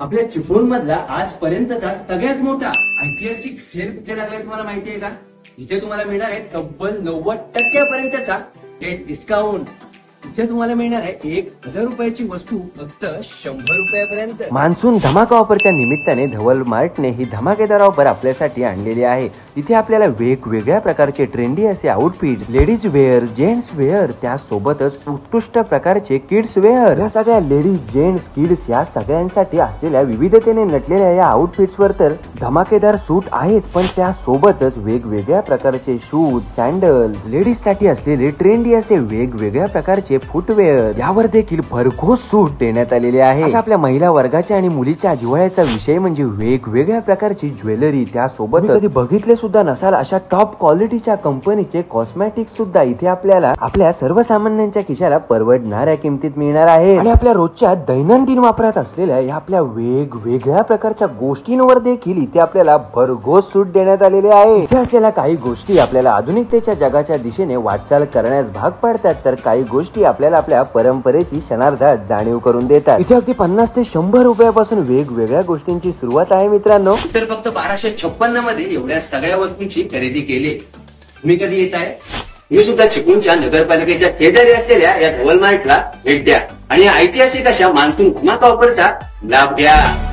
आपल्या चिपळूण मधला आजपर्यंतचा सगळ्यात मोठा ऐतिहासिक सेल कुठे लागलाय तुम्हाला माहितीये का? इथे तुम्हाला मिळणार आहे तब्बल 90% थेट डिस्काउंट. इथे तुम्हाला मिळणार आहे 1000 रुपयाची वस्तू फक्त 100 रुपयापर्यंत. मान्सून धमाका ऑफरच्या निमित्ताने धवल मार्टने ही धमाकेदार ऑफर आपल्यासाठी आणलेली आहे. इथे आपल्याला वेगवेगळ्या प्रकारचे ट्रेंडी असे outfits, ladies wear, gents wear, त्यासोबतच उत्कृष्ट प्रकारचे किड्स वेअर, या सगळ्या लेडीज, जेंट्स, किड्स या सगळ्यांसाठी असलेल्या विविधतेने नटलेल्या या आउटफिट्स वर तर धमाकेदार सूट आहेत, पण त्यासोबतच वेगवेगळ्या प्रकारचे शूज, सॅन्डल्स, लेडीज साठी असलेले ट्रेंडी असे वेगवेगळ्या प्रकारचे फुटवेअर यावर देखील भरघोस सूट देण्यात आलेले आहे. आता आपल्या महिला वर्गाच्या आणि मुलीच्या जिव्हाळ्याचा विषय म्हणजे वेगवेगळ्या प्रकारची ज्वेलरी, त्यासोबत कधी बघितले सुद्धा नसाल अशा टॉप क्वालिटीच्या कंपनीचे कॉस्मेटिक्स सुद्धा इथे आपल्याला आपल्या सर्वसामान्यांच्या खिशाला परवडणाऱ्या किमतीत मिळणार आहे. आणि आपल्या रोजच्या दैनंदिन वापरात असलेल्या या आपल्या वेगवेगळ्या प्रकारच्या गोष्टींवर देखील इथे आपल्याला भरघोस सूट देण्यात आलेले आहे. इथे असलेल्या काही गोष्टी आपल्याला आधुनिकतेच्या जगाच्या दिशेने वाटचाल करण्यास भाग पाडतात, तर काही गोष्टी आपल्याला आपल्या परंपरेची क्षणार्धात जाणीव करून देतात. इथे अगदी 50 ते 100 रुपयापासून वेगवेगळ्या गोष्टींची सुरुवात आहे मित्रांनो. तर फक्त 1256 मध्ये एवढ्या सगळ्या वस्तूंची खरेदी केली. तुम्ही कधी येत आहे? मी सुद्धा चिपळूणच्या नगरपालिकेच्या शेजारी असलेल्या या धवल मार्टला भेट द्या आणि ऐतिहासिक अशा मान्सून धमाका ऑफरचा लाभ घ्या.